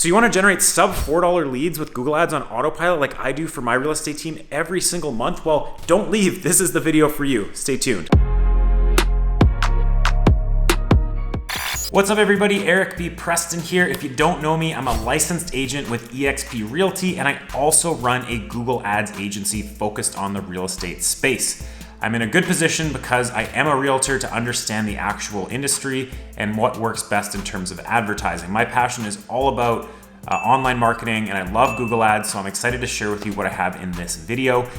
So you want to generate sub $4 leads with Google Ads on autopilot like I do for my real estate team every single month? Well, don't leave. This is the video for you. Stay tuned. What's up everybody, Eric B. Preston here. If you don't know me, I'm a licensed agent with eXp Realty, and I also run a Google Ads agency focused on the real estate space. I'm in a good position because I am a realtor to understand the actual industry and what works best in terms of advertising. My passion is all about online marketing, and I love Google Ads, so I'm excited to share with you what I have in this video.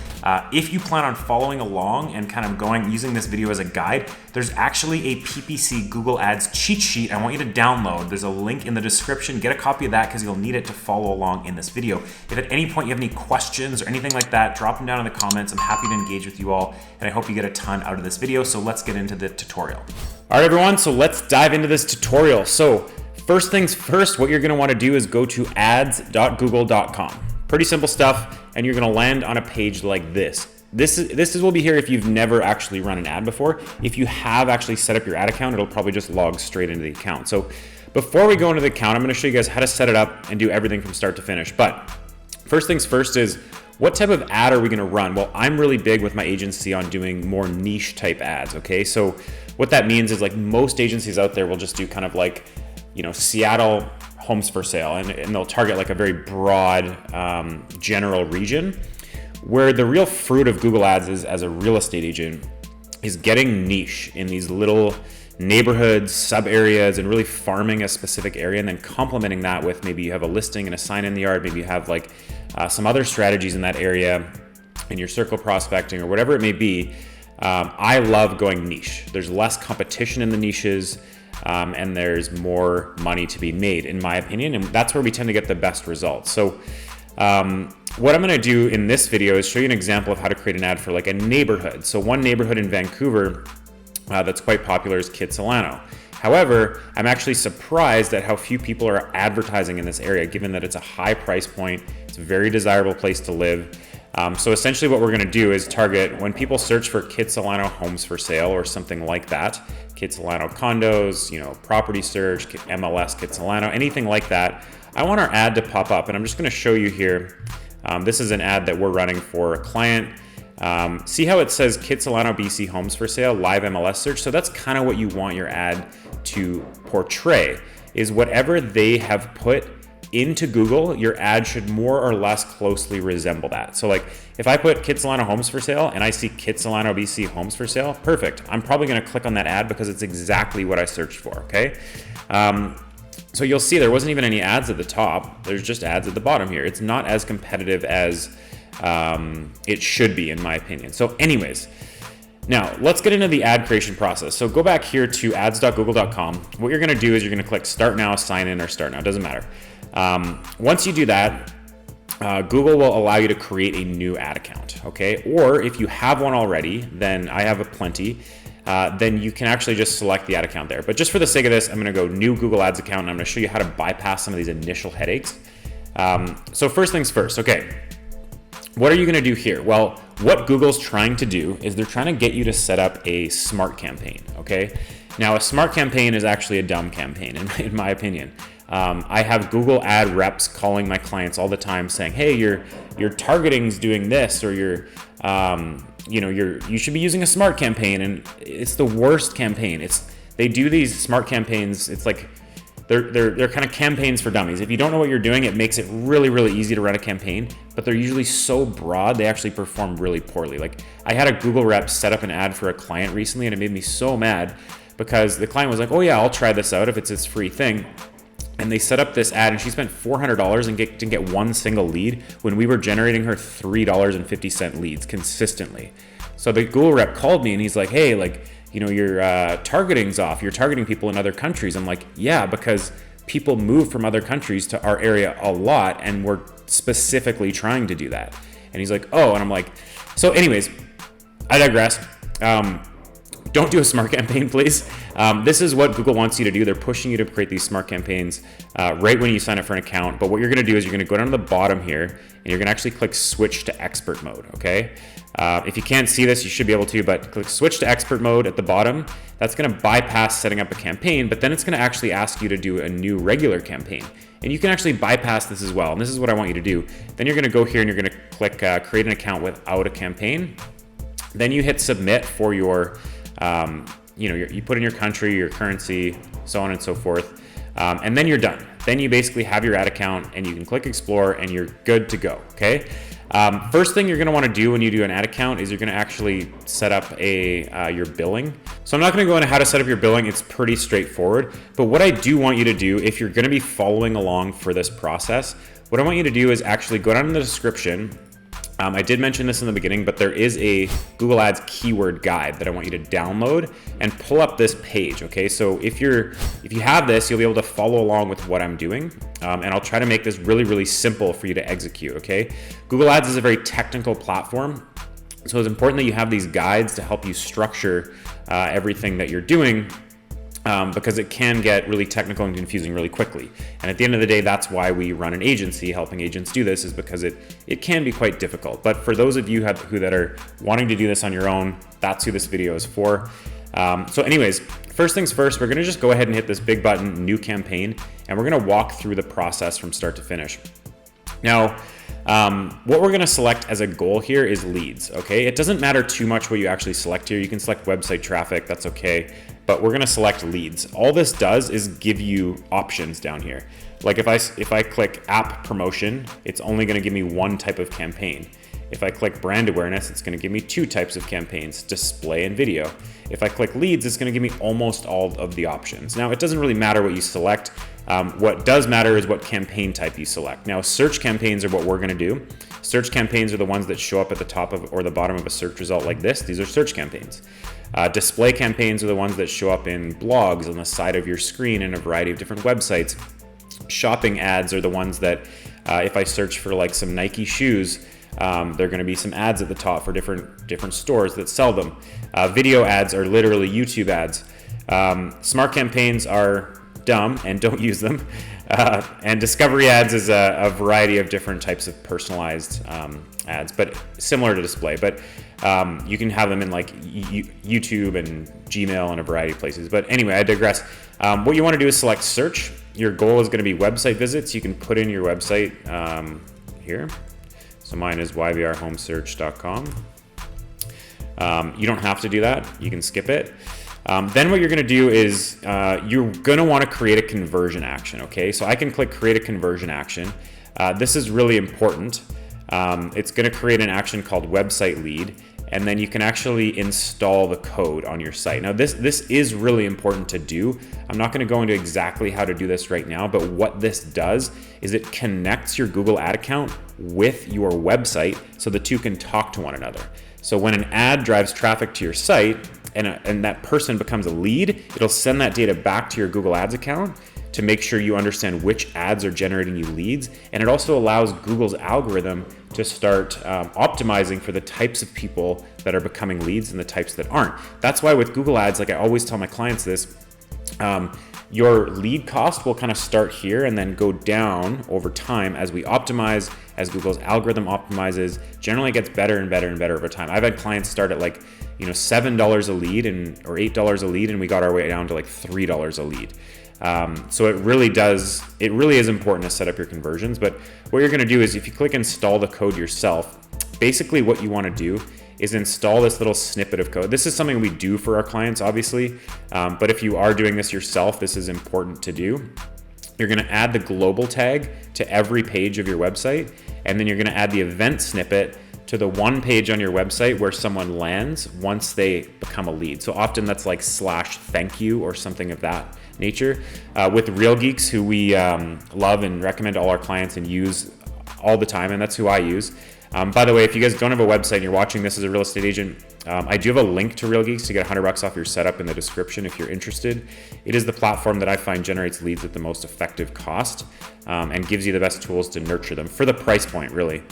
If you plan on following along and kind of using this video as a guide, there's actually a PPC Google Ads cheat sheet I want you to download. There's a link in the description. Get a copy of that because you'll need it to follow along in this video. If at any point you have any questions or anything like that, drop them down in the comments. I'm happy to engage with you all, and I hope you get a ton out of this video. So let's get into the tutorial. All right, everyone, so let's dive into this tutorial. So first things first, what you're gonna wanna do is go to ads.google.com. Pretty simple stuff, and you're gonna land on a page like this. This will be here if you've never actually run an ad before. If you have actually set up your ad account, it'll probably just log straight into the account. So before we go into the account, I'm gonna show you guys how to set it up and do everything from start to finish. But first things first is, what type of ad are we gonna run? Well, I'm really big with my agency on doing more niche type ads, okay? So what that means is, like, most agencies out there will just do kind of like, Seattle homes for sale, and they'll target like a very broad general region, where the real fruit of Google Ads is, as a real estate agent, is getting niche in these little neighborhoods, sub areas, and really farming a specific area, and then complementing that with maybe you have a listing and a sign in the yard, maybe you have like some other strategies in that area in your circle prospecting or whatever it may be. I love going niche. There's less competition in the niches. And there's more money to be made, in my opinion, and that's where we tend to get the best results. So what I'm gonna do in this video is show you an example of how to create an ad for like a neighborhood. So one neighborhood in Vancouver that's quite popular is Kitsilano. However, I'm actually surprised at how few people are advertising in this area, given that it's a high price point, it's a very desirable place to live. So essentially what we're gonna do is target, when people search for Kitsilano homes for sale or something like that, Kitsilano condos, property search, MLS Kitsilano, anything like that, I want our ad to pop up, and I'm just gonna show you here. This is an ad that we're running for a client. See how it says Kitsilano BC homes for sale, live MLS search? So that's kind of what you want your ad to portray, is whatever they have put into Google, your ad should more or less closely resemble that. So like if I put Kitsilano homes for sale and I see Kitsilano BC homes for sale, perfect. I'm probably gonna click on that ad because it's exactly what I searched for, okay? So you'll see there wasn't even any ads at the top. There's just ads at the bottom here. It's not as competitive as it should be, in my opinion. So anyways, now let's get into the ad creation process. So go back here to ads.google.com. What you're gonna do is you're gonna click start now, sign in, or start now, doesn't matter. Once you do that, Google will allow you to create a new ad account, okay? Or if you have one already, then I have plenty, then you can actually just select the ad account there. But just for the sake of this, I'm gonna go new Google Ads account, and I'm gonna show you how to bypass some of these initial headaches. So first things first, okay. What are you gonna do here? Well, what Google's trying to do is they're trying to get you to set up a smart campaign, okay? Now, a smart campaign is actually a dumb campaign, in my opinion. I have Google ad reps calling my clients all the time saying, hey, your targeting's doing this, or you should be using a smart campaign, and it's the worst campaign. They do these smart campaigns, it's like they're kind of campaigns for dummies. If you don't know what you're doing, it makes it really, really easy to run a campaign, but they're usually so broad, they actually perform really poorly. Like, I had a Google rep set up an ad for a client recently, and it made me so mad because the client was like, oh yeah, I'll try this out if it's this free thing. And they set up this ad, and she spent $400 and didn't get one single lead when we were generating her $3.50 leads consistently. So the Google rep called me, and he's like, hey, your targeting's off. You're targeting people in other countries. I'm like, yeah, because people move from other countries to our area a lot, and we're specifically trying to do that. And he's like, oh, and I'm like, so anyways, I digress. don't do a smart campaign, please. This is what Google wants you to do. They're pushing you to create these smart campaigns right when you sign up for an account. But what you're gonna do is you're gonna go down to the bottom here and you're gonna actually click switch to expert mode, okay? If you can't see this, you should be able to, but click switch to expert mode at the bottom. That's gonna bypass setting up a campaign, but then it's gonna actually ask you to do a new regular campaign. And you can actually bypass this as well. And this is what I want you to do. Then you're gonna go here and you're gonna click create an account without a campaign. Then you hit submit for your, you put in your country, your currency, so on and so forth. And then you're done. Then you basically have your ad account and you can click explore and you're good to go, okay? First thing you're gonna wanna do when you do an ad account is you're gonna actually set up your billing. So I'm not gonna go into how to set up your billing, it's pretty straightforward. But what I do want you to do, if you're gonna be following along for this process, what I want you to do is actually go down in the description. I did mention this in the beginning, but there is a Google Ads keyword guide that I want you to download and pull up this page, okay? So if you have this, you'll be able to follow along with what I'm doing, and I'll try to make this really, really simple for you to execute, okay? Google Ads is a very technical platform, so it's important that you have these guides to help you structure everything that you're doing, because it can get really technical and confusing really quickly. And at the end of the day, that's why we run an agency. Helping agents do this is because it can be quite difficult. But for those of you that are wanting to do this on your own, that's who this video is for. So anyways, first things first, we're gonna just go ahead and hit this big button, new campaign, and we're gonna walk through the process from start to finish. Now, what we're gonna select as a goal here is leads, okay? It doesn't matter too much what you actually select here. You can select website traffic, that's okay, but we're gonna select leads. All this does is give you options down here. Like if I click app promotion, it's only gonna give me one type of campaign. If I click brand awareness, it's gonna give me two types of campaigns, display and video. If I click leads, it's gonna give me almost all of the options. Now, it doesn't really matter what you select. What does matter is what campaign type you select. Now, search campaigns are what we're gonna do. Search campaigns are the ones that show up at the top of or the bottom of a search result like this. These are search campaigns. Display campaigns are the ones that show up in blogs on the side of your screen in a variety of different websites. Shopping ads are the ones that if I search for like some Nike shoes, there are going to be some ads at the top for different stores that sell them. Video ads are literally YouTube ads. Smart campaigns are dumb and don't use them. And discovery ads is a variety of different types of personalized ads, but similar to display. But you can have them in like YouTube and Gmail and a variety of places. But anyway, I digress. What you want to do is select search. Your goal is going to be website visits. You can put in your website here. So mine is yvrhomesearch.com. You don't have to do that. You can skip it. Then what you're gonna do is you're gonna wanna create a conversion action, okay? So I can click create a conversion action. This is really important. It's gonna create an action called website lead, and then you can actually install the code on your site. Now this is really important to do. I'm not gonna go into exactly how to do this right now, but what this does is it connects your Google Ad account with your website so the two can talk to one another. So when an ad drives traffic to your site and that person becomes a lead, it'll send that data back to your Google Ads account to make sure you understand which ads are generating you leads. And it also allows Google's algorithm to start optimizing for the types of people that are becoming leads and the types that aren't. That's why with Google Ads, like I always tell my clients this, your lead cost will kind of start here and then go down over time as we optimize, as Google's algorithm optimizes. Generally it gets better and better and better over time. I've had clients start at like, $7 a lead or $8 a lead, and we got our way down to like $3 a lead. So it really is important to set up your conversions. But what you're gonna do is if you click install the code yourself, basically what you wanna do is install this little snippet of code. This is something we do for our clients, obviously, but if you are doing this yourself, this is important to do. You're gonna add the global tag to every page of your website, and then you're gonna add the event snippet to the one page on your website where someone lands once they become a lead. So often that's like /thank you or something of that nature. With Real Geeks, who we love and recommend to all our clients and use all the time, and that's who I use. By the way, if you guys don't have a website and you're watching this as a real estate agent, I do have a link to Real Geeks to get $100 off your setup in the description if you're interested. It is the platform that I find generates leads at the most effective cost and gives you the best tools to nurture them for the price point, really.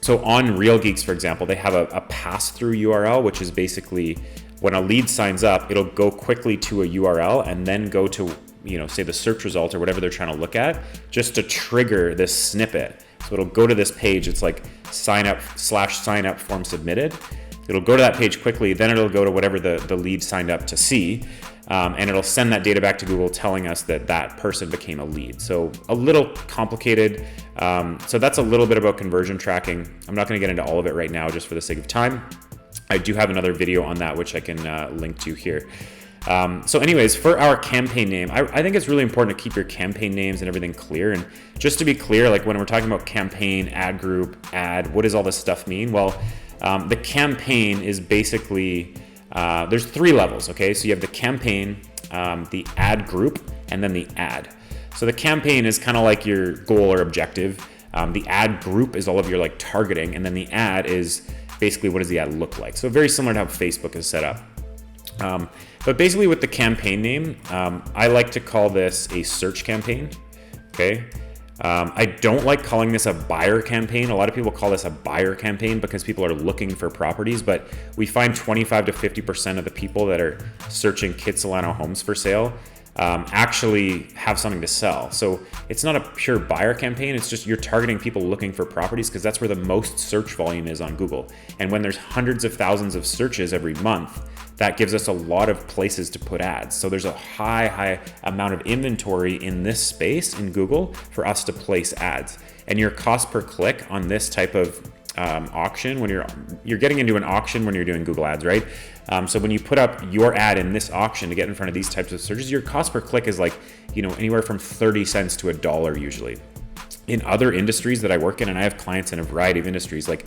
So on Real Geeks, for example, they have a pass-through URL, which is basically when a lead signs up, it'll go quickly to a URL and then go to, say the search result or whatever they're trying to look at, just to trigger this snippet. So it'll go to this page. It's like sign up form submitted. It'll go to that page quickly, then it'll go to whatever the lead signed up to see, and it'll send that data back to Google telling us that that person became a lead. So a little complicated. So that's a little bit about conversion tracking. I'm not going to get into all of it right now just for the sake of time. I do have another video on that which I can link to here. So anyways, for our campaign name, I think it's really important to keep your campaign names and everything clear. And just to be clear, like when we're talking about campaign, ad group, ad, what does all this stuff mean? Well, the campaign is basically, there's 3 levels, okay? So you have the campaign, the ad group, and then the ad. So the campaign is kind of like your goal or objective. The ad group is all of your like targeting, and then the ad is basically what does the ad look like. So very similar to how Facebook is set up. But basically with the campaign name, I like to call this a search campaign, okay? I don't like calling this a buyer campaign. A lot of people call this a buyer campaign because people are looking for properties, but we find 25 to 50% of the people that are searching Kitsilano homes for sale actually have something to sell. So it's not a pure buyer campaign. It's just you're targeting people looking for properties because that's where the most search volume is on Google. And when there's hundreds of thousands of searches every month, that gives us a lot of places to put ads. So there's a high amount of inventory in this space in Google for us to place ads. And your cost per click on this type of auction, when you're getting into an auction when you're doing Google ads, right? So when you put up your ad in this auction to get in front of these types of searches, your cost per click is like, anywhere from 30 cents to $1 usually. In other industries that I work in, and I have clients in a variety of industries, like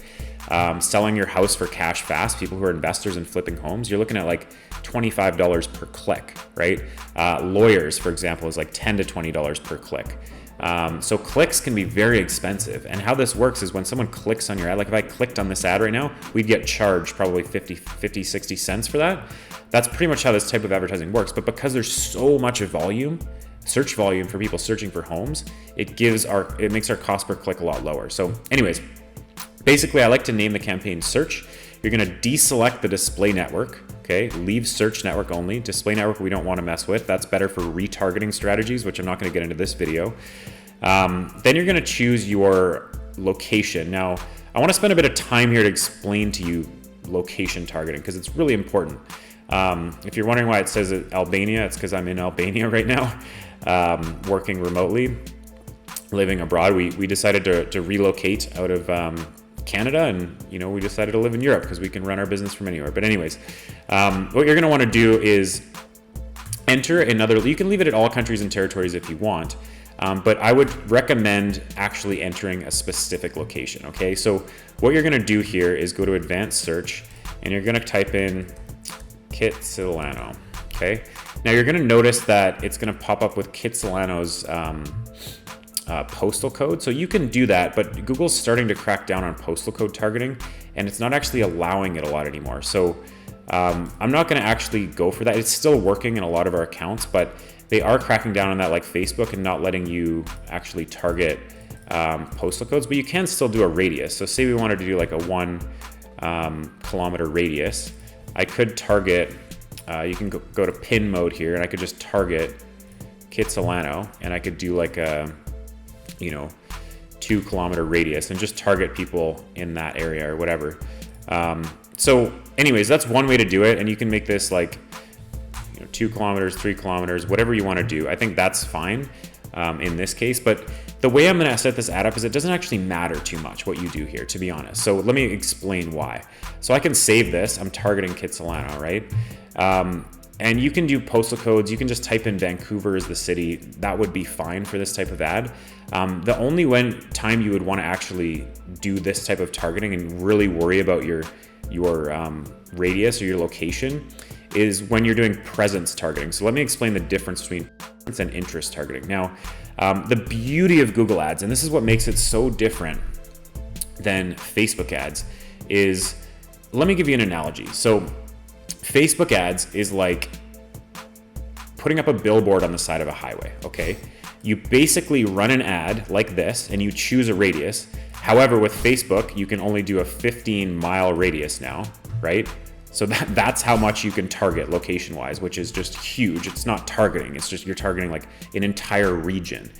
selling your house for cash fast, people who are investors and flipping homes, you're looking at like $25 per click, right? Lawyers, for example, is like $10 to $20 per click. So clicks can be very expensive. And how this works is when someone clicks on your ad, like if I clicked on this ad right now, we'd get charged probably 50, 60 cents for that. That's pretty much how this type of advertising works. But because there's so much volume, search volume for people searching for homes, it makes our cost per click a lot lower. So anyways, basically I like to name the campaign search. You're going to deselect the display network, okay? Leave search network only. Display network we don't want to mess with. That's better for retargeting strategies, which I'm not going to get into this video. Then you're going to choose your location. Now, I want to spend a bit of time here to explain to you location targeting because it's really important. If you're wondering why it says Albania, it's because I'm in Albania right now, working remotely, living abroad. We decided to relocate out of Canada, and we decided to live in Europe because we can run our business from anywhere. But anyways, what you're going to want to do is enter another. You can leave it at all countries and territories if you want, but I would recommend actually entering a specific location. Okay, so what you're going to do here is go to advanced search, and you're going to type in Kitsilano. Okay, now you're going to notice that it's going to pop up with Kitsilano's postal code. So you can do that, but Google's starting to crack down on postal code targeting, and it's not actually allowing it a lot anymore. So I'm not going to actually go for that. It's still working in a lot of our accounts, but they are cracking down on that like Facebook and not letting you actually target postal codes, but you can still do a radius. So say we wanted to do like a 1 kilometer radius. I could target, you can go to pin mode here, and I could just target Kitsilano, and I could do like a 2 kilometer radius and just target people in that area or whatever. So anyways, that's one way to do it. And you can make this like 2 kilometers, 3 kilometers, whatever you want to do. I think that's fine in this case. But the way I'm going to set this ad up is it doesn't actually matter too much what you do here, to be honest. So let me explain why. So I can save this. I'm targeting Kitsilano, right? And you can do postal codes. You can just type in Vancouver as the city. That would be fine for this type of ad. The only time you would want to actually do this type of targeting and really worry about your radius or your location is when you're doing presence targeting. So let me explain the difference between presence and interest targeting. Now, the beauty of Google Ads, and this is what makes it so different than Facebook ads, is, let me give you an analogy. So Facebook ads is like putting up a billboard on the side of a highway, okay? You basically run an ad like this and you choose a radius. However, with Facebook, you can only do a 15-mile radius now, right? So that's how much you can target location-wise, which is just huge. It's not targeting, it's just you're targeting like an entire region.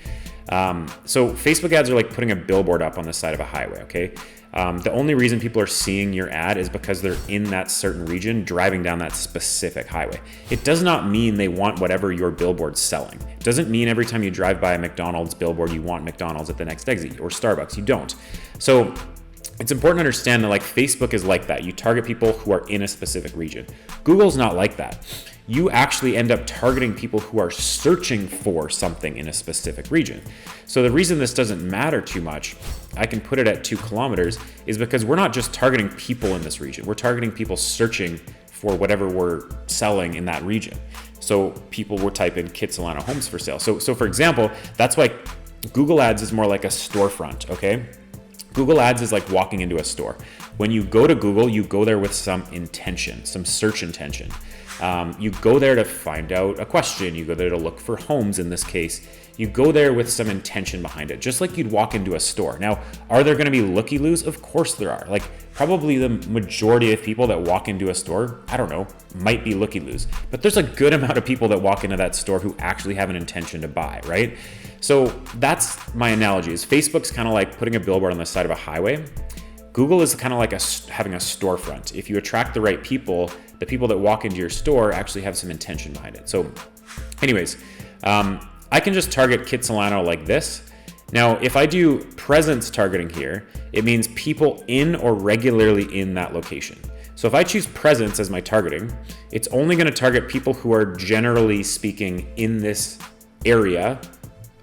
So Facebook ads are like putting a billboard up on the side of a highway, okay? The only reason people are seeing your ad is because they're in that certain region driving down that specific highway. It does not mean they want whatever your billboard's selling. It doesn't mean every time you drive by a McDonald's billboard, you want McDonald's at the next exit or Starbucks. You don't. So it's important to understand that like Facebook is like that. You target people who are in a specific region. Google's not like that. You actually end up targeting people who are searching for something in a specific region. So the reason this doesn't matter too much, I can put it at 2 kilometers, is because we're not just targeting people in this region. We're targeting people searching for whatever we're selling in that region. So people will type in Kitsilano homes for sale. So for example, that's why Google Ads is more like a storefront, okay? Google Ads is like walking into a store. When you go to Google, you go there with some intention, some search intention. You go there to find out a question. You go there to look for homes in this case. You go there with some intention behind it, just like you'd walk into a store. Now, are there gonna be looky-loos? Of course there are. Like probably the majority of people that walk into a store, I don't know, might be looky-loos. But there's a good amount of people that walk into that store who actually have an intention to buy, right? So that's my analogy, is Facebook's kind of like putting a billboard on the side of a highway. Google is kind of like having a storefront. If you attract the right people, the people that walk into your store actually have some intention behind it. So anyways, I can just target Kitsilano like this. Now, if I do presence targeting here, it means people in or regularly in that location. So if I choose presence as my targeting, it's only going to target people who are generally speaking in this area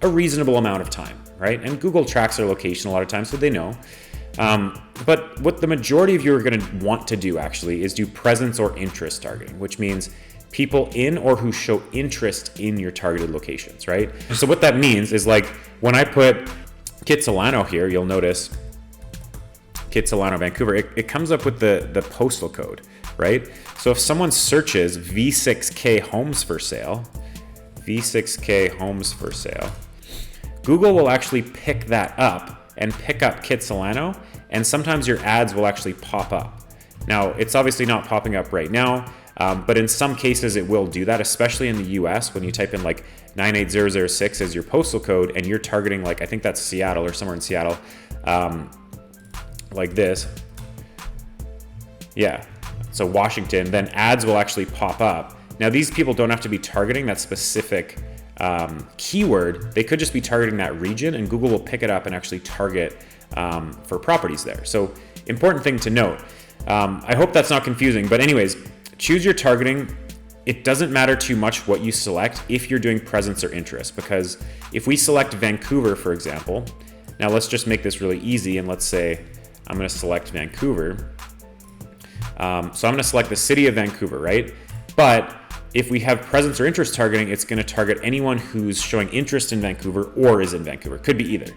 a reasonable amount of time, right? And Google tracks their location a lot of times, so they know. But what the majority of you are going to want to do actually is do presence or interest targeting, which means people in or who show interest in your targeted locations, right? So what that means is like when I put Kitsilano here, you'll notice Kitsilano, Vancouver, it comes up with the postal code, right? So if someone searches V6K homes for sale, V6K homes for sale, Google will actually pick that up and pick up Kitsilano, and sometimes your ads will actually pop up. Now, it's obviously not popping up right now, but in some cases it will do that, especially in the US when you type in like 98006 as your postal code and you're targeting like, I think that's Seattle or somewhere in Seattle, like this. Yeah, so Washington, then ads will actually pop up. Now these people don't have to be targeting that specific keyword. They could just be targeting that region and Google will pick it up and actually target for properties there. So important thing to note. I hope that's not confusing, but anyways, choose your targeting. It doesn't matter too much what you select if you're doing presence or interest, because if we select Vancouver, for example, now let's just make this really easy and let's say I'm going to select Vancouver. So I'm going to select the city of Vancouver, right? But if we have presence or interest targeting, it's going to target anyone who's showing interest in Vancouver or is in Vancouver. Could be either.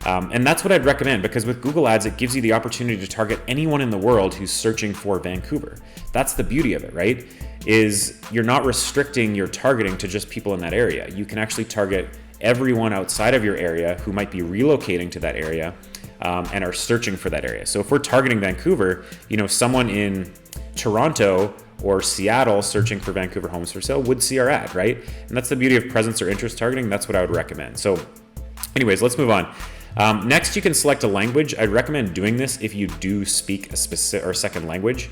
And that's what I'd recommend, because with Google Ads, it gives you the opportunity to target anyone in the world who's searching for Vancouver. That's the beauty of it, right? Is you're not restricting your targeting to just people in that area. You can actually target everyone outside of your area who might be relocating to that area and are searching for that area. So if we're targeting Vancouver, you know, someone in Toronto or Seattle searching for Vancouver homes for sale would see our ad, right? And that's the beauty of presence or interest targeting. That's what I would recommend. So anyways, let's move on. Next, you can select a language. I'd recommend doing this if you do speak a specific or second language.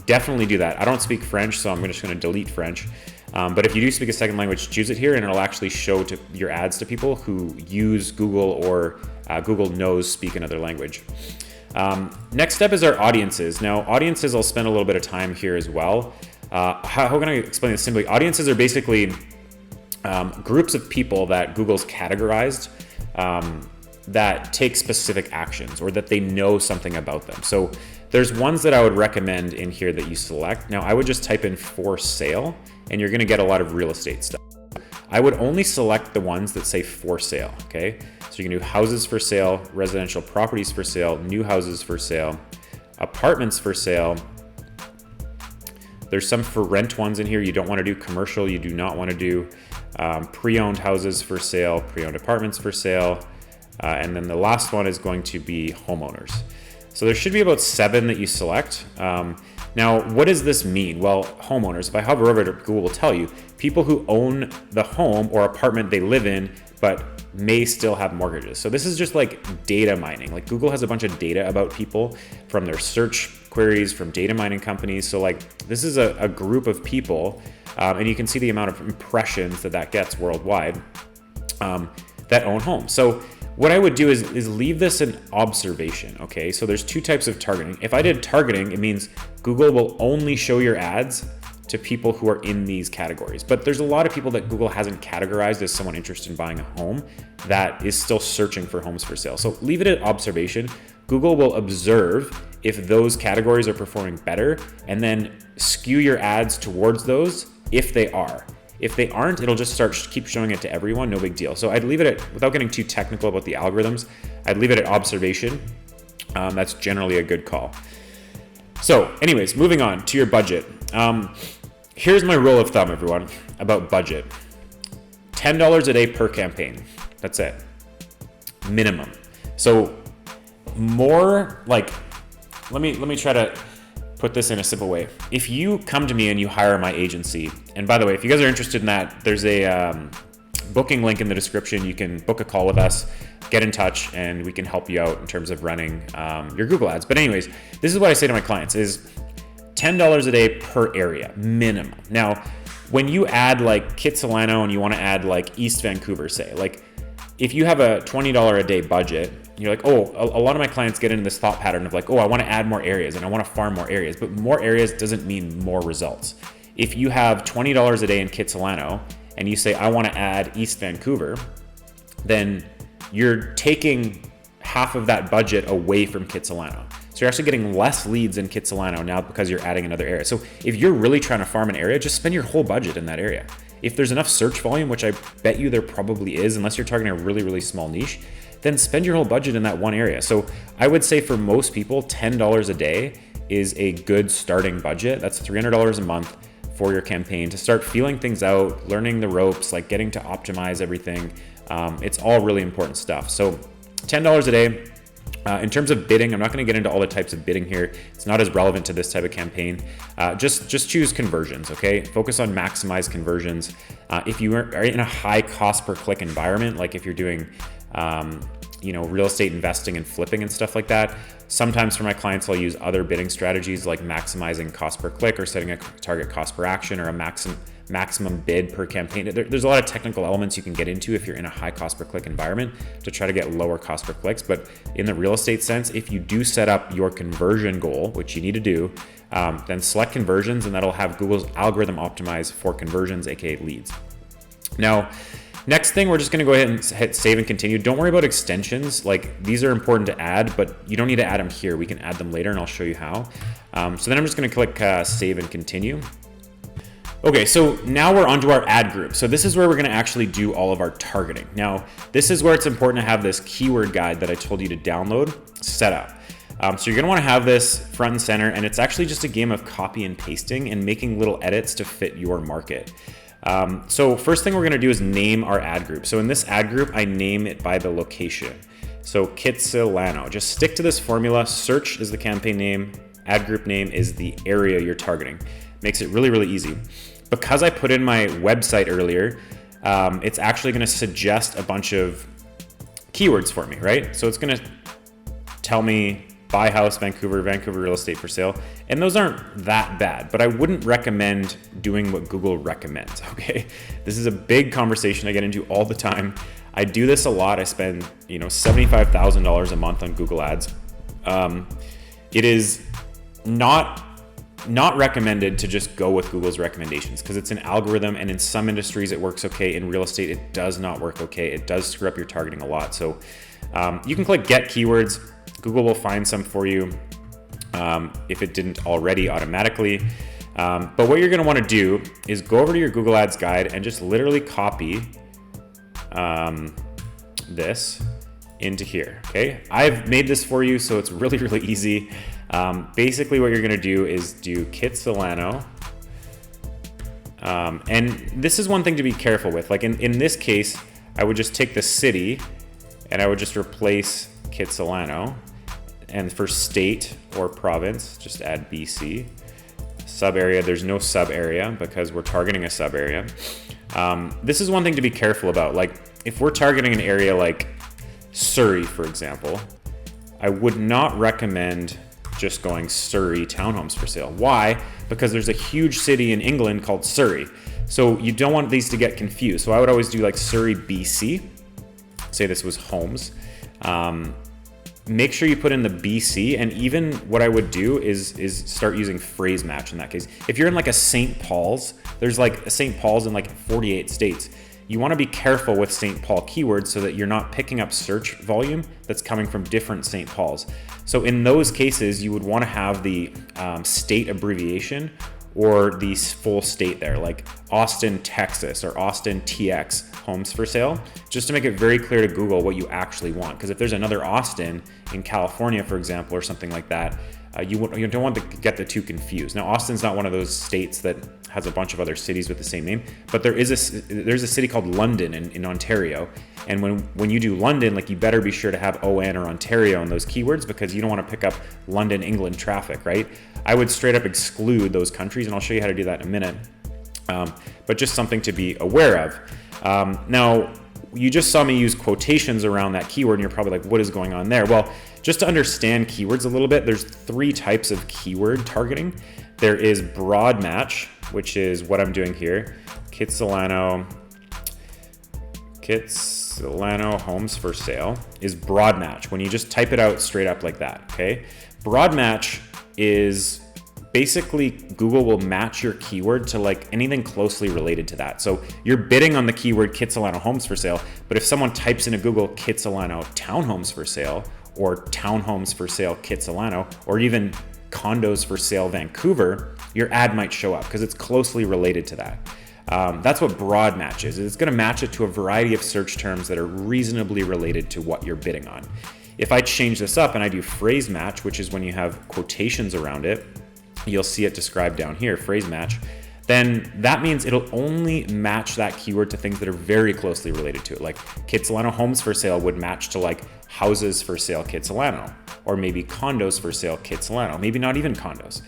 Definitely do that. I don't speak French, so I'm just going to delete French. But if you do speak a second language, choose it here, and it'll actually show to your ads to people who use Google or Google knows speak another language. Next step is our audiences. Now, audiences, I'll spend a little bit of time here as well. How can I explain this simply? Audiences are basically groups of people that Google's categorized that take specific actions or that they know something about them. So there's ones that I would recommend in here that you select. Now, I would just type in for sale, and you're going to get a lot of real estate stuff. I would only select the ones that say for sale, okay? So you can do houses for sale, residential properties for sale, new houses for sale, apartments for sale. There's some for rent ones in here. You don't want to do commercial. You do not want to do pre-owned houses for sale, pre-owned apartments for sale. And then the last one is going to be homeowners. So there should be about 7 that you select. Now, what does this mean? Well, homeowners, if I hover over it, Google will tell you, people who own the home or apartment they live in, but may still have mortgages. So this is just like data mining. Like Google has a bunch of data about people from their search queries, from data mining companies. So like this is a group of people, and you can see the amount of impressions that gets worldwide that own homes. So what I would do is leave this an observation, okay? So there's two types of targeting. If I did targeting, it means Google will only show your ads to people who are in these categories. But there's a lot of people that Google hasn't categorized as someone interested in buying a home that is still searching for homes for sale. So leave it at observation. Google will observe if those categories are performing better and then skew your ads towards those if they are. If they aren't, it'll just keep showing it to everyone, no big deal. So I'd leave it at, without getting too technical about the algorithms, I'd leave it at observation. That's generally a good call. So anyways, moving on to your budget. Here's my rule of thumb, everyone, about budget. $10 a day per campaign. That's it. Minimum. So more like, let me try to put this in a simple way. If you come to me and you hire my agency, and by the way, if you guys are interested in that, there's a booking link in the description. You can book a call with us, get in touch, and we can help you out in terms of running your Google ads. But anyways, this is what I say to my clients is $10 a day per area, minimum. Now, when you add like Kitsilano and you want to add like East Vancouver, say, like if you have a $20 a day budget, you're like, oh, a lot of my clients get into this thought pattern of like, oh, I want to add more areas and I want to farm more areas, but more areas doesn't mean more results. If you have $20 a day in Kitsilano and you say, I want to add East Vancouver, then you're taking half of that budget away from Kitsilano. So you're actually getting less leads in Kitsilano now because you're adding another area. So if you're really trying to farm an area, just spend your whole budget in that area. If there's enough search volume, which I bet you there probably is, unless you're targeting a really, really small niche, then spend your whole budget in that one area. So I would say for most people, $10 a day is a good starting budget. That's $300 a month for your campaign to start feeling things out, learning the ropes, like getting to optimize everything. It's all really important stuff. So $10 a day. In terms of bidding, I'm not going to get into all the types of bidding here. It's not as relevant to this type of campaign. Just choose conversions, okay? Focus on maximize conversions. If you are in a high cost per click environment, like if you're doing real estate investing and flipping and stuff like that, sometimes for my clients, I'll use other bidding strategies like maximizing cost per click or setting a target cost per action or a maximum bid per campaign. There's a lot of technical elements you can get into if you're in a high cost per click environment to try to get lower cost per clicks. But in the real estate sense, if you do set up your conversion goal, which you need to do, then select conversions and that'll have Google's algorithm optimize for conversions, aka leads. Now, next thing, we're just gonna go ahead and hit save and continue. Don't worry about extensions. Like these are important to add, but you don't need to add them here. We can add them later and I'll show you how. So then I'm just gonna click save and continue. Okay, so now we're onto our ad group. So this is where we're gonna actually do all of our targeting. Now, this is where it's important to have this keyword guide that I told you to download set up. So you're gonna wanna have this front and center, and it's actually just a game of copy and pasting and making little edits to fit your market. So first thing we're gonna do is name our ad group. So in this ad group, I name it by the location. So Kitsilano, just stick to this formula. Search is the campaign name, ad group name is the area you're targeting. Makes it really, really easy. Because I put in my website earlier, it's actually gonna suggest a bunch of keywords for me, right? So it's gonna tell me buy house, Vancouver real estate for sale. And those aren't that bad, but I wouldn't recommend doing what Google recommends, okay? This is a big conversation I get into all the time. I do this a lot. I spend, $75,000 a month on Google ads. It is not recommended to just go with Google's recommendations because it's an algorithm, and in some industries it works okay. In real estate, it does not work okay. It does screw up your targeting a lot. So you can click get keywords. Google will find some for you if it didn't already automatically. But what you're gonna wanna do is go over to your Google Ads guide and just literally copy this into here, okay? I've made this for you, so it's really, really easy. Basically what you're gonna do is do Kitsilano. And this is one thing to be careful with. Like in this case, I would just take the city and I would just replace Kitsilano. And for state or province, just add BC. Sub area, there's no sub area because we're targeting a sub area. This is one thing to be careful about. Like if we're targeting an area like Surrey, for example, I would not recommend just going Surrey townhomes for sale. Why? Because there's a huge city in England called Surrey. So you don't want these to get confused. So I would always do like Surrey, BC. Say this was homes. Make sure you put in the BC, and even what I would do is start using phrase match in that case. If you're in like a St. Paul's, there's like a St. Paul's in like 48 states. You want to be careful with St. Paul keywords so that you're not picking up search volume that's coming from different St. Paul's. So in those cases, you would want to have the state abbreviation or the full state there, like Austin, Texas, or Austin TX homes for sale, just to make it very clear to Google what you actually want. Because if there's another Austin in California, for example, or something like that, you don't want to get the two confused. Now, Austin's not one of those states that has a bunch of other cities with the same name, but there's a city called London in Ontario. And when you do London, like you better be sure to have ON or Ontario in those keywords, because you don't want to pick up London, England traffic, right? I would straight up exclude those countries, and I'll show you how to do that in a minute. But just something to be aware of. Now, you just saw me use quotations around that keyword, and you're probably like, what is going on there? Well, just to understand keywords a little bit, there's 3 types of keyword targeting. There is broad match, which is what I'm doing here. Kitsilano homes for sale is broad match, when you just type it out straight up like that, okay? Broad match is basically Google will match your keyword to like anything closely related to that. So you're bidding on the keyword Kitsilano homes for sale, but if someone types into Google Kitsilano townhomes for sale, or townhomes for sale Kitsilano, or even condos for sale Vancouver, your ad might show up because it's closely related to that. That's what broad match is. It's going to match it to a variety of search terms that are reasonably related to what you're bidding on. If I change this up and I do phrase match, which is when you have quotations around it, you'll see it described down here, phrase match, then that means it'll only match that keyword to things that are very closely related to it. Like Kitsilano homes for sale would match to like houses for sale Kitsilano, or maybe condos for sale Kitsilano, maybe not even condos.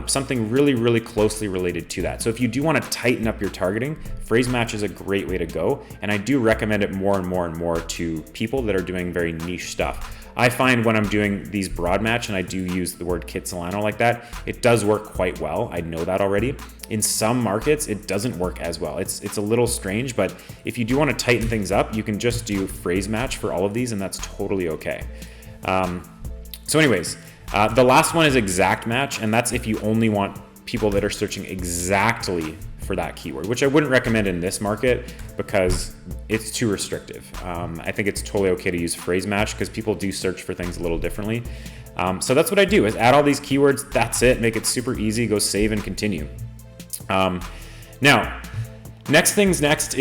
Something really, really closely related to that. So if you do want to tighten up your targeting, phrase match is a great way to go. And I do recommend it more and more and more to people that are doing very niche stuff. I find when I'm doing these broad match, and I do use the word Kitsilano like that, it does work quite well. I know that already. In some markets, it doesn't work as well. It's a little strange, but if you do want to tighten things up, you can just do phrase match for all of these, and that's totally okay. So anyways, the last one is exact match, and that's if you only want people that are searching exactly for that keyword, which I wouldn't recommend in this market because it's too restrictive. I think it's totally okay to use phrase match because people do search for things a little differently. So that's what I do, is add all these keywords. That's it. Make it super easy. Go save and continue. Now, next things next.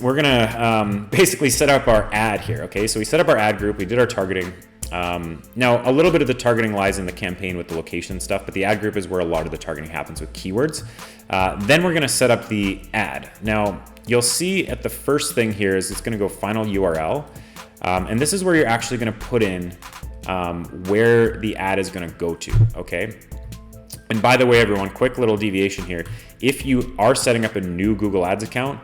We're gonna basically set up our ad here. Okay, so we set up our ad group. We did our targeting. Now, a little bit of the targeting lies in the campaign with the location stuff, but the ad group is where a lot of the targeting happens with keywords. Then we're going to set up the ad. Now, you'll see at the first thing here is it's going to go final URL. And this is where you're actually going to put in where the ad is going to go to, okay? And by the way, everyone, quick little deviation here. If you are setting up a new Google Ads account,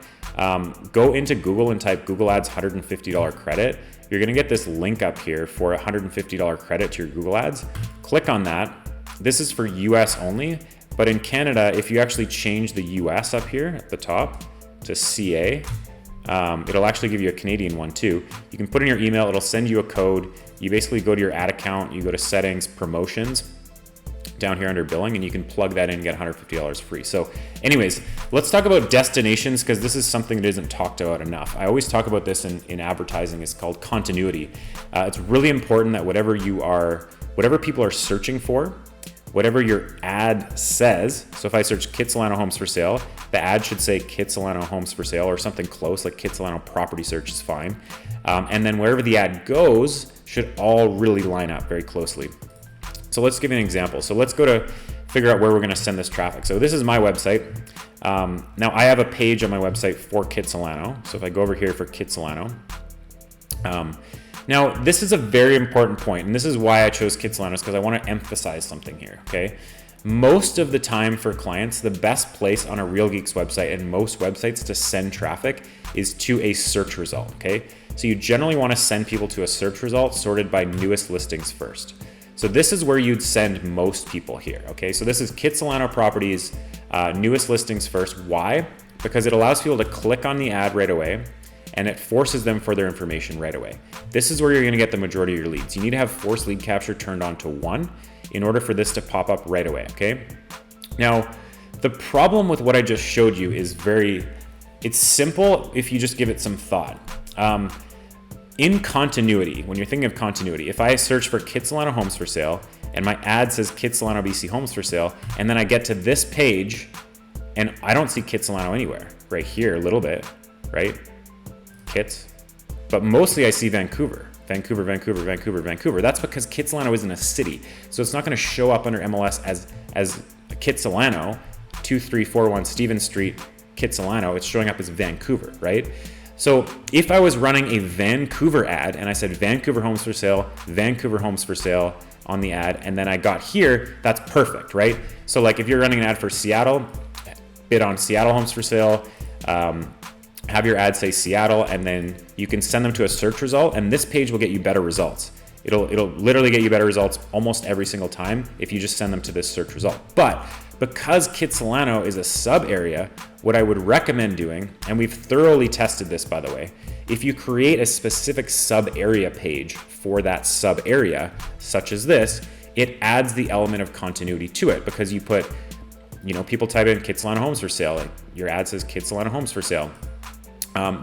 go into Google and type Google Ads $150 credit. You're gonna get this link up here for $150 credit to your Google Ads. Click on that. This is for US only, but in Canada, if you actually change the US up here at the top to CA, it'll actually give you a Canadian one too. You can put in your email, it'll send you a code. You basically go to your ad account, you go to settings, promotions, down here under billing, and you can plug that in and get $150 free. So anyways, let's talk about destinations, because this is something that isn't talked about enough. I always talk about this in advertising. It's called continuity. It's really important that whatever people are searching for, whatever your ad says, so if I search Kitsilano homes for sale, the ad should say Kitsilano homes for sale or something close, like Kitsilano property search is fine. And then wherever the ad goes should all really line up very closely. So let's give you an example. So let's go to figure out where we're gonna send this traffic. So this is my website. Now I have a page on my website for Kitsilano. So if I go over here for Kitsilano, now this is a very important point, and this is why I chose Kitsilano, is because I wanna emphasize something here, okay? Most of the time for clients, the best place on a Real Geeks website and most websites to send traffic is to a search result, okay? So you generally wanna send people to a search result sorted by newest listings first. So this is where you'd send most people here, okay? So this is Kitsilano Properties, newest listings first. Why? Because it allows people to click on the ad right away and it forces them for their information right away. This is where you're gonna get the majority of your leads. You need to have forced lead capture turned on to 1 in order for this to pop up right away, okay? Now, the problem with what I just showed you is it's simple if you just give it some thought. In continuity, when you're thinking of continuity, if I search for Kitsilano homes for sale and my ad says Kitsilano BC homes for sale, and then I get to this page and I don't see Kitsilano anywhere, right here a little bit, right? Kits, but mostly I see Vancouver. That's because Kitsilano isn't a city. So it's not gonna show up under MLS as Kitsilano, 2341 Stevens Street, Kitsilano. It's showing up as Vancouver, right? So if I was running a Vancouver ad and I said Vancouver homes for sale on the ad, and then I got here, that's perfect, right? So like if you're running an ad for Seattle, bid on Seattle homes for sale, have your ad say Seattle, and then you can send them to a search result, and this page will get you better results. It'll literally get you better results almost every single time if you just send them to this search result. But because Kitsilano is a sub area, what I would recommend doing, and we've thoroughly tested this by the way, if you create a specific sub area page for that sub area, such as this, it adds the element of continuity to it, because you put, people type in Kitsilano homes for sale, and your ad says Kitsilano homes for sale.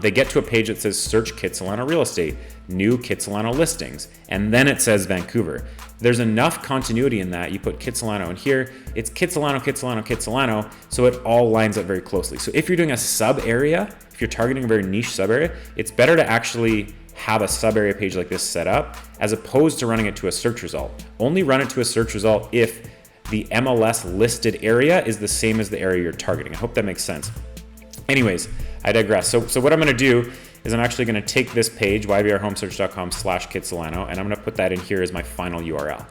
They get to a page that says search Kitsilano real estate, new Kitsilano listings, and then it says Vancouver. There's enough continuity in that. You put Kitsilano in here, it's Kitsilano, so it all lines up very closely. So if you're doing a sub area, if you're targeting a very niche sub area, it's better to actually have a sub area page like this set up as opposed to running it to a search result. Only run it to a search result if the MLS listed area is the same as the area you're targeting. I hope that makes sense. Anyways, I digress. So what I'm gonna do is I'm actually gonna take this page, yvrhomesearch.com/Kitsilano, and I'm gonna put that in here as my final URL.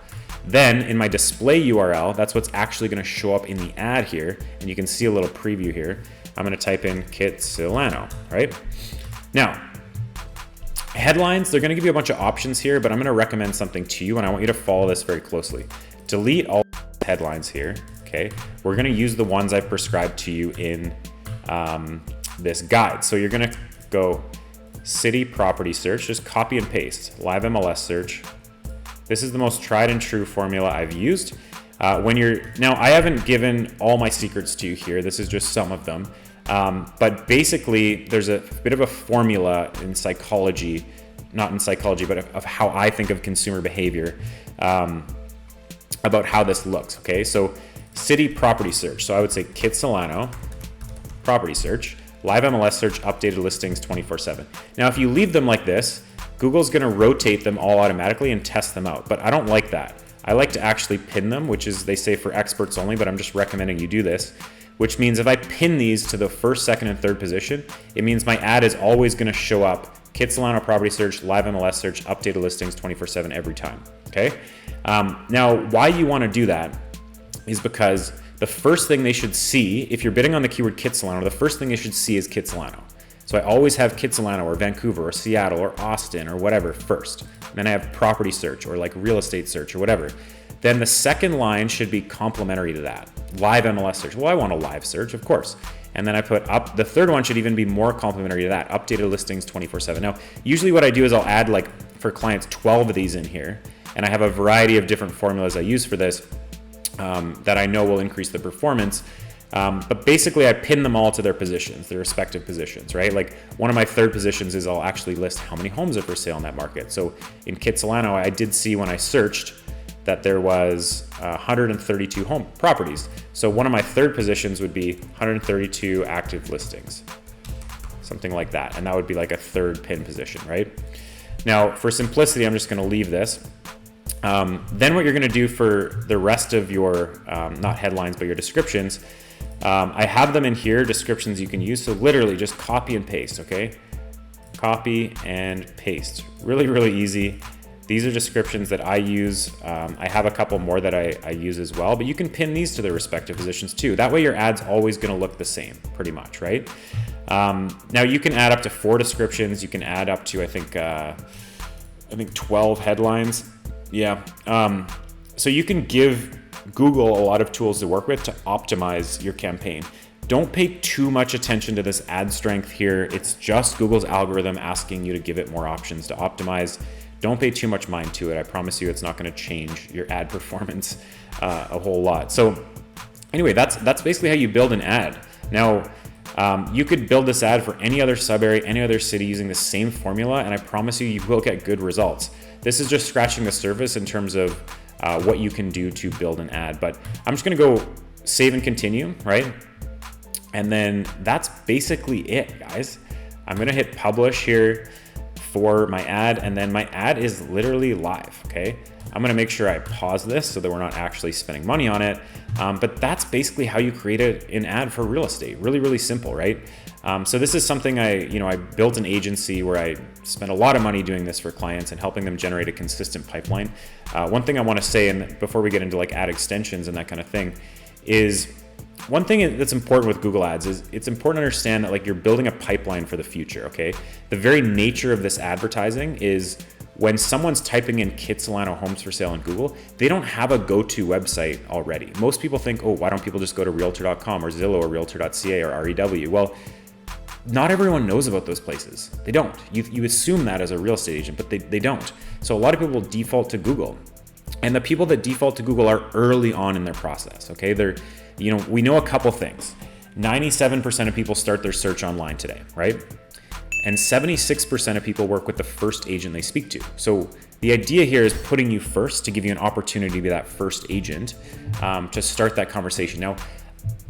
Then in my display URL, that's what's actually gonna show up in the ad here, and you can see a little preview here. I'm gonna type in Kitsilano, right? Now, headlines, they're gonna give you a bunch of options here, but I'm gonna recommend something to you, and I want you to follow this very closely. Delete all headlines here, okay? We're gonna use the ones I've prescribed to you in this guide. So you're gonna go city property search, just copy and paste, live MLS search. This is the most tried and true formula I've used. Now I haven't given all my secrets to you here, this is just some of them. But basically there's a bit of a formula in psychology, not in psychology, but of how I think of consumer behavior, about how this looks, okay? So city property search, so I would say Kitsilano, property search, live MLS search, updated listings 24/7. Now, if you leave them like this, Google's gonna rotate them all automatically and test them out, but I don't like that. I like to actually pin them, which is, they say for experts only, but I'm just recommending you do this, which means if I pin these to the first, second, and third position, it means my ad is always gonna show up Kitsilano property search, live MLS search, updated listings 24/7 every time, okay? Now, why you wanna do that is because the first thing they should see, if you're bidding on the keyword Kitsilano, the first thing they should see is Kitsilano. So I always have Kitsilano or Vancouver or Seattle or Austin or whatever first. Then I have property search or like real estate search or whatever. Then the second line should be complementary to that. Live MLS search. Well, I want a live search, of course. And then I put up, the third one should even be more complementary to that, updated listings 24/7. Now, usually what I do is I'll add, like for clients, 12 of these in here. And I have a variety of different formulas I use for this. That I know will increase the performance. But basically I pin them all to their positions, their respective positions, right? Like one of my third positions is I'll actually list how many homes are for sale in that market. So in Kitsilano, I did see when I searched that there was 132 home properties. So one of my third positions would be 132 active listings, something like that. And that would be like a third pin position, right? Now for simplicity, I'm just gonna leave this. Then what you're gonna do for the rest of your, not headlines, but your descriptions, I have them in here, descriptions you can use. So literally just copy and paste, okay? Copy and paste, really, really easy. These are descriptions that I use. I have a couple more that I use as well, but you can pin these to their respective positions too. That way your ad's always gonna look the same, pretty much, right? Now you can add up to 4 descriptions. You can add up to, I think 12 headlines. Yeah. So you can give Google a lot of tools to work with to optimize your campaign. Don't pay too much attention to this ad strength here. It's just Google's algorithm asking you to give it more options to optimize. Don't pay too much mind to it. I promise you it's not gonna change your ad performance a whole lot. So anyway, that's basically how you build an ad. Now, you could build this ad for any other sub area, any other city using the same formula, and I promise you will get good results. This is just scratching the surface in terms of what you can do to build an ad. But I'm just gonna go save and continue, right? And then that's basically it, guys. I'm gonna hit publish here for my ad, and then my ad is literally live, okay? I'm gonna make sure I pause this so that we're not actually spending money on it. But that's basically how you create an ad for real estate. Really, really simple, right? So this is something I built an agency where I spent a lot of money doing this for clients and helping them generate a consistent pipeline. One thing I wanna say, and before we get into like ad extensions and that kind of thing, is one thing that's important with Google Ads is it's important to understand that like you're building a pipeline for the future, okay? The very nature of this advertising is when someone's typing in Kitsilano homes for sale on Google, they don't have a go-to website already. Most people think, oh, why don't people just go to Realtor.com or Zillow or Realtor.ca or REW? Well, not everyone knows about those places. They don't. You assume that as a real estate agent, but they don't. So a lot of people default to Google. And the people that default to Google are early on in their process, okay? We know a couple things. 97% of people start their search online today, right? And 76% of people work with the first agent they speak to. So the idea here is putting you first to give you an opportunity to be that first agent to start that conversation. Now,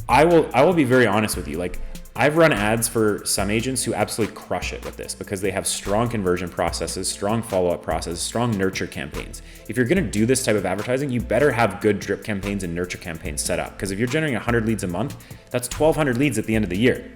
I will be very honest with you. Like, I've run ads for some agents who absolutely crush it with this because they have strong conversion processes, strong follow-up processes, strong nurture campaigns. If you're gonna do this type of advertising, you better have good drip campaigns and nurture campaigns set up, because if you're generating 100 leads a month, that's 1,200 leads at the end of the year.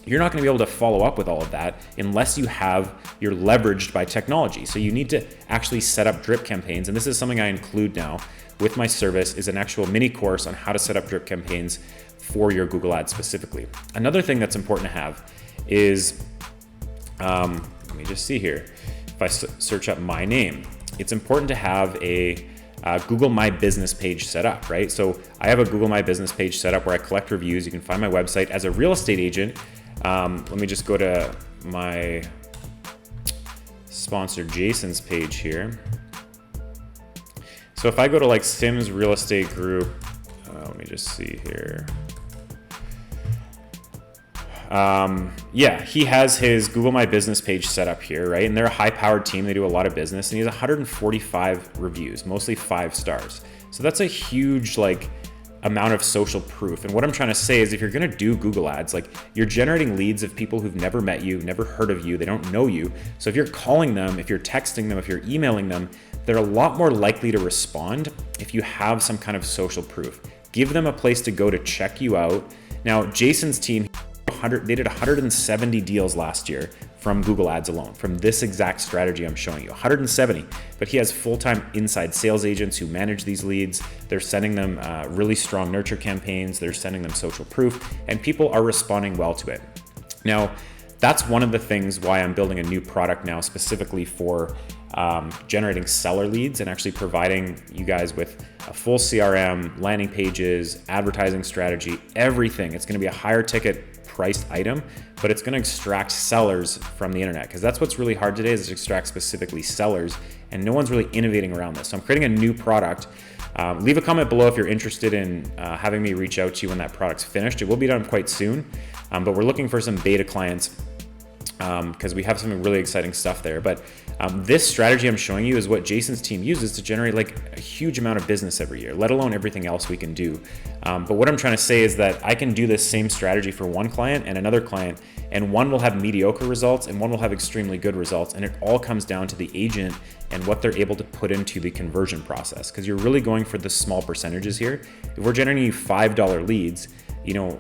You're not gonna be able to follow up with all of that unless you're leveraged by technology. So you need to actually set up drip campaigns, and this is something I include now with my service, is an actual mini course on how to set up drip campaigns for your Google Ads specifically. Another thing that's important to have is, let me just see here. If I search up my name, it's important to have a Google My Business page set up, right? So I have a Google My Business page set up where I collect reviews. You can find my website. As a real estate agent, let me just go to my sponsor Jason's page here. So if I go to like Sims Real Estate Group, let me just see here. Yeah, he has his Google My Business page set up here, right? And they're a high-powered team. They do a lot of business, and he has 145 reviews, mostly 5 stars. So that's a huge amount of social proof. And what I'm trying to say is, if you're gonna do Google Ads, you're generating leads of people who've never met you, never heard of you, they don't know you. So if you're calling them, if you're texting them, if you're emailing them, they're a lot more likely to respond if you have some kind of social proof. Give them a place to go to check you out. Now, Jason's team, they did 170 deals last year from Google Ads alone, from this exact strategy I'm showing you, 170. But he has full-time inside sales agents who manage these leads. They're sending them really strong nurture campaigns. They're sending them social proof, and people are responding well to it. Now, that's one of the things why I'm building a new product now specifically for generating seller leads and actually providing you guys with a full CRM, landing pages, advertising strategy, everything. It's gonna be a higher ticket priced item, but it's gonna extract sellers from the internet, because that's what's really hard today, is to extract specifically sellers, and no one's really innovating around this. So I'm creating a new product. Leave a comment below if you're interested in having me reach out to you when that product's finished. It will be done quite soon, but we're looking for some beta clients because we have some really exciting stuff there. But this strategy I'm showing you is what Jason's team uses to generate a huge amount of business every year, let alone everything else we can do. But what I'm trying to say is that I can do this same strategy for one client and another client, and one will have mediocre results and one will have extremely good results. And it all comes down to the agent and what they're able to put into the conversion process, because you're really going for the small percentages here. If we're generating you $5 leads,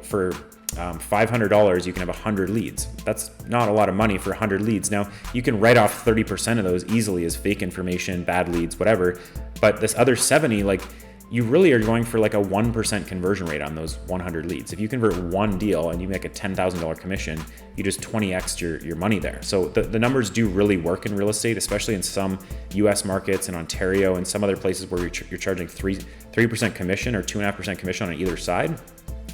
for $500, you can have 100 leads. That's not a lot of money for 100 leads. Now, you can write off 30% of those easily as fake information, bad leads, whatever. But this other 70, like, you really are going for like a 1% conversion rate on those 100 leads. If you convert one deal and you make a $10,000 commission, you just 20x your money there. So the numbers do really work in real estate, especially in some US markets, in Ontario and some other places where you're charging 3% commission or 2.5% commission on either side.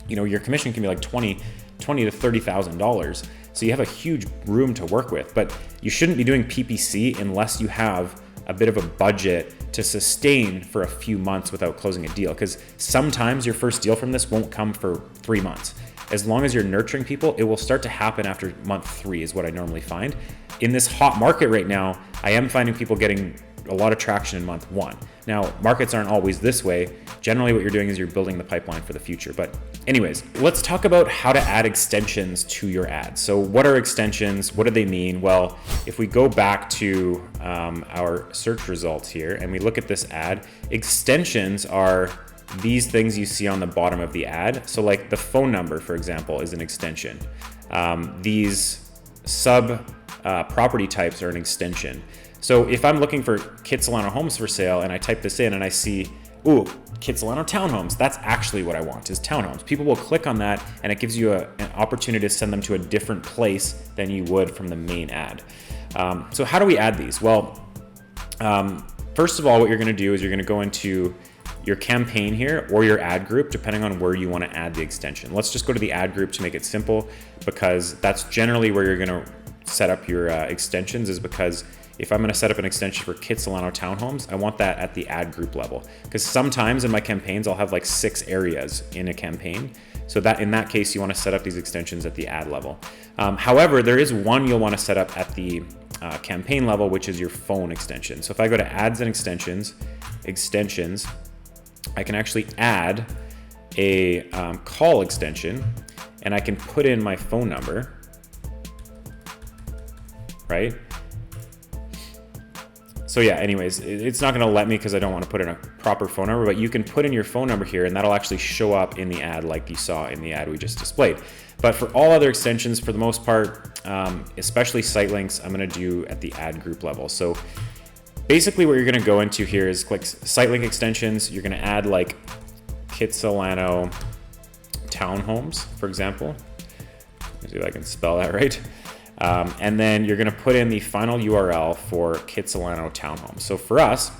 You know, your commission can be like $20,000 to $30,000. So you have a huge room to work with, but you shouldn't be doing PPC unless you have a bit of a budget to sustain for a few months without closing a deal. Because sometimes your first deal from this won't come for 3 months. As long as you're nurturing people, it will start to happen after month 3 is what I normally find. In this hot market right now, I am finding people getting a lot of traction in month 1. Now, markets aren't always this way. Generally what you're doing is you're building the pipeline for the future. But anyways, let's talk about how to add extensions to your ads. So what are extensions? What do they mean? Well, if we go back to our search results here and we look at this ad, extensions are these things you see on the bottom of the ad. So like the phone number, for example, is an extension. These sub property types are an extension. So if I'm looking for Kitsilano homes for sale and I type this in and I see, ooh, Kitsilano townhomes, that's actually what I want, is townhomes. People will click on that and it gives you an opportunity to send them to a different place than you would from the main ad. So how do we add these? Well, first of all, what you're gonna do is you're gonna go into your campaign here or your ad group, depending on where you wanna add the extension. Let's just go to the ad group to make it simple, because that's generally where you're gonna set up your extensions, is because if I'm gonna set up an extension for Kitsilano townhomes, I want that at the ad group level. Because sometimes in my campaigns, I'll have like 6 areas in a campaign. So that in that case, you wanna set up these extensions at the ad level. However, there is one you'll wanna set up at the campaign level, which is your phone extension. So if I go to ads and extensions, I can actually add a call extension and I can put in my phone number, right? So yeah, anyways, it's not gonna let me because I don't want to put in a proper phone number, but you can put in your phone number here and that'll actually show up in the ad like you saw in the ad we just displayed. But for all other extensions, for the most part, especially site links, I'm gonna do at the ad group level. So basically what you're gonna go into here is click site link extensions. You're gonna add like Kitsilano townhomes, for example. Let me see if I can spell that right. And then you're gonna put in the final URL for Kitsilano townhomes. So for us,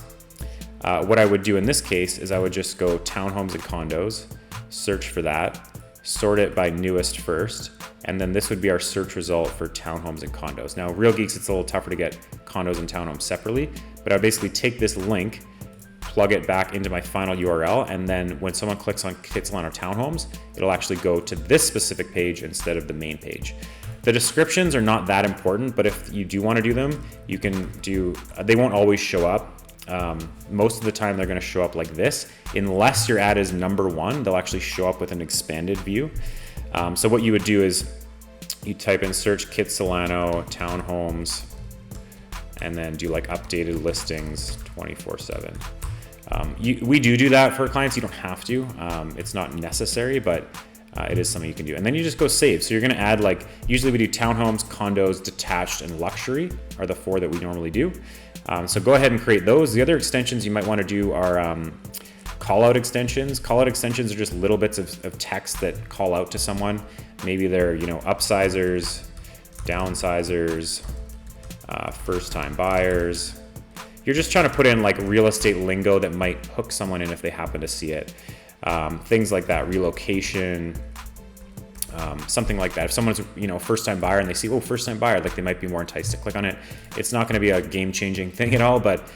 what I would do in this case is I would just go townhomes and condos, search for that, sort it by newest first, and then this would be our search result for townhomes and condos. Now, Real Geeks, it's a little tougher to get condos and townhomes separately, but I basically take this link, plug it back into my final URL, and then when someone clicks on Kitsilano townhomes, it'll actually go to this specific page instead of the main page. The descriptions are not that important, but if you do want to do them, you can do, they won't always show up. Most of the time they're going to show up like this. Unless your ad is number 1, they'll actually show up with an expanded view. So what you would do is you type in search Kitsilano townhomes and then do like updated listings 24/7. We do that for clients. You don't have to. It's not necessary, but it is something you can do. And then you just go save. So you're gonna add like, usually we do townhomes, condos, detached, and luxury are the 4 that we normally do. So go ahead and create those. The other extensions you might wanna do are call out extensions. Call out extensions are just little bits of text that call out to someone. Maybe they're, you know, upsizers, downsizers, first time buyers. You're just trying to put in like real estate lingo that might hook someone in if they happen to see it. Things like that, relocation, something like that. If someone's, you know, a first-time buyer and they see, oh, first-time buyer, like they might be more enticed to click on it. It's not going to be a game-changing thing at all, but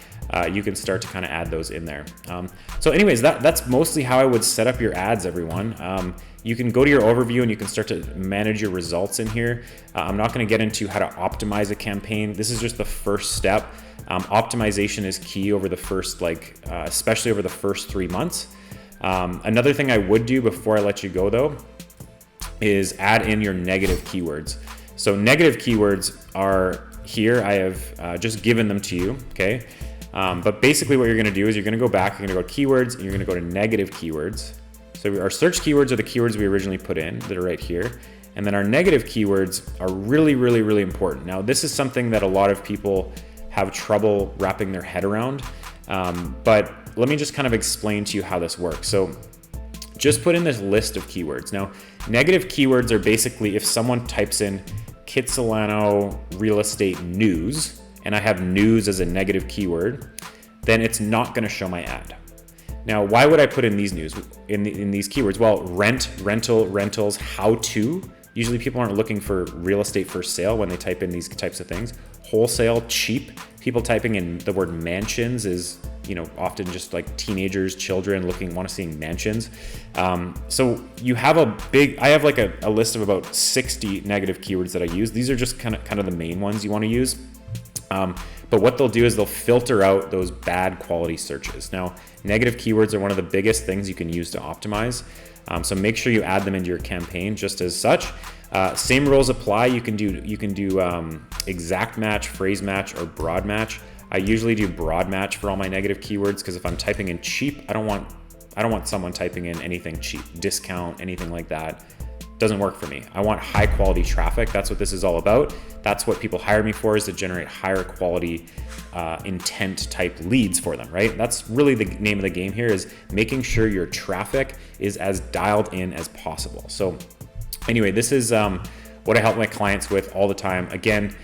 you can start to kind of add those in there. So anyways, that's mostly how I would set up your ads, everyone. You can go to your overview and you can start to manage your results in here. I'm not going to get into how to optimize a campaign. This is just the first step. Optimization is key over the first, especially over the first 3 months. Another thing I would do before I let you go though, is add in your negative keywords. So negative keywords are here. I have just given them to you, okay? But basically what you're gonna do is you're gonna go back, you're gonna go to keywords, and you're gonna go to negative keywords, So our search keywords are the keywords we originally put in that are right here. And then our negative keywords are really, really, really important. Now, this is something that a lot of people have trouble wrapping their head around. But let me just kind of explain to you how this works. So just put in this list of keywords. Now, negative keywords are basically if someone types in Kitsilano real estate news, and I have news as a negative keyword, then it's not gonna show my ad. Now, why would I put in these news in these keywords? Well, rental, rentals, how to. Usually people aren't looking for real estate for sale when they type in these types of things. Wholesale, cheap. People typing in the word mansions is, often just like teenagers, children want to see mansions. So you have I have like a list of about 60 negative keywords that I use. These are just kind of the main ones you want to use. But what they'll do is they'll filter out those bad quality searches. Now, negative keywords are one of the biggest things you can use to optimize. So make sure you add them into your campaign just as such. Same rules apply. You can do exact match, phrase match, or broad match. I usually do broad match for all my negative keywords because if I'm typing in cheap, I don't want someone typing in anything cheap, discount, anything like that. Doesn't work for me. I want high quality traffic. That's what this is all about. That's what people hire me for, is to generate higher quality intent type leads for them, right? That's really the name of the game here, is making sure your traffic is as dialed in as possible. So anyway, this is what I help my clients with all the time. Again,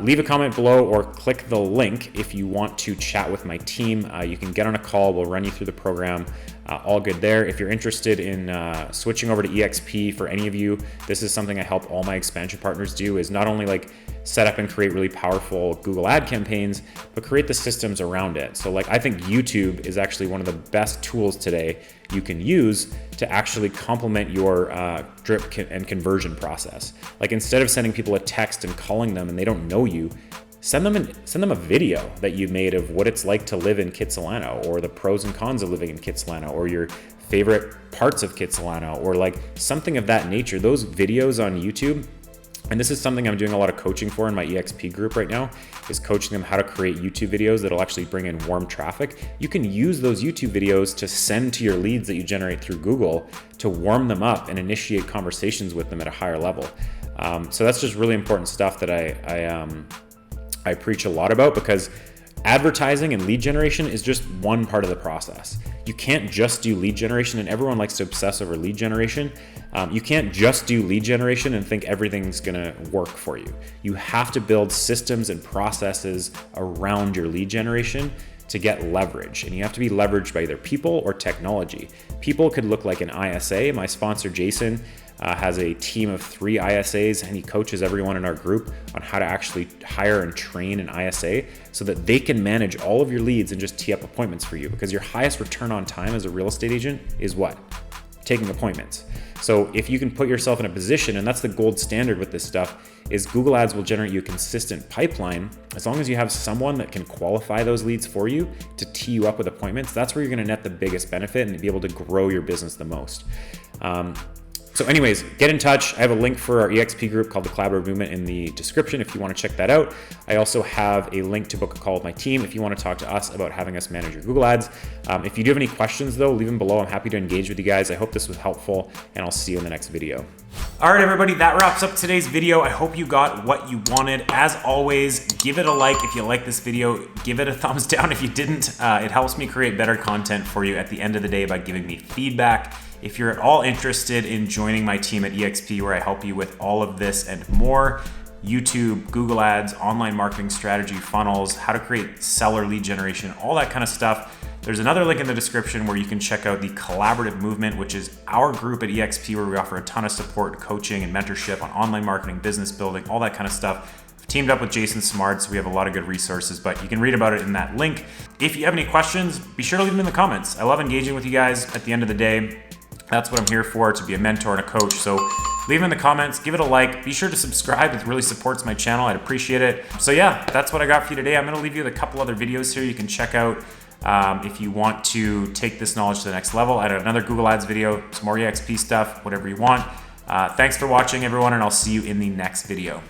leave a comment below or click the link if you want to chat with my team. You can get on a call. We'll run you through the program. All good there. If you're interested in switching over to EXP, for any of you, this is something I help all my expansion partners do, is not only like set up and create really powerful Google ad campaigns, but create the systems around it. So like, I think YouTube is actually one of the best tools today you can use to actually complement your drip and conversion process. Like, instead of sending people a text and calling them and they don't know you, send them a video that you made of what it's like to live in Kitsilano, or the pros and cons of living in Kitsilano, or your favorite parts of Kitsilano, or like something of that nature. Those videos on YouTube, and this is something I'm doing a lot of coaching for in my EXP group right now, is coaching them how to create YouTube videos that'll actually bring in warm traffic. You can use those YouTube videos to send to your leads that you generate through Google to warm them up and initiate conversations with them at a higher level. So that's just really important stuff that I preach a lot about, because advertising and lead generation is just one part of the process. You can't just do lead generation, and everyone likes to obsess over lead generation. You can't just do lead generation and think everything's gonna work for you. You have to build systems and processes around your lead generation to get leverage, and you have to be leveraged by either people or technology. People could look like an ISA. My sponsor, Jason, has a team of 3 ISAs, and he coaches everyone in our group on how to actually hire and train an ISA so that they can manage all of your leads and just tee up appointments for you. Because your highest return on time as a real estate agent is what? Taking appointments. So if you can put yourself in a position, and that's the gold standard with this stuff, is Google Ads will generate you a consistent pipeline. As long as you have someone that can qualify those leads for you to tee you up with appointments, that's where you're gonna net the biggest benefit and be able to grow your business the most. So anyways, get in touch. I have a link for our EXP group called the Collaborative Movement in the description if you want to check that out. I also have a link to book a call with my team if you want to talk to us about having us manage your Google Ads. If you do have any questions though, leave them below. I'm happy to engage with you guys. I hope this was helpful, and I'll see you in the next video. All right, everybody, that wraps up today's video. I hope you got what you wanted. As always, give it a like if you like this video. Give it a thumbs down if you didn't. It helps me create better content for you at the end of the day by giving me feedback. If you're at all interested in joining my team at EXP, where I help you with all of this and more, YouTube, Google Ads, online marketing strategy, funnels, how to create seller lead generation, all that kind of stuff, there's another link in the description where you can check out the Collaborative Movement, which is our group at EXP, where we offer a ton of support, coaching, and mentorship on online marketing, business building, all that kind of stuff. I've teamed up with Jason Smart, so we have a lot of good resources, but you can read about it in that link. If you have any questions, be sure to leave them in the comments. I love engaging with you guys. At the end of the day, that's what I'm here for, to be a mentor and a coach. So leave them in the comments, give it a like, be sure to subscribe. It really supports my channel. I'd appreciate it. So yeah, that's what I got for you today. I'm gonna leave you with a couple other videos here you can check out if you want to take this knowledge to the next level. I had another Google Ads video, some more EXP stuff, whatever you want. Thanks for watching, everyone, and I'll see you in the next video.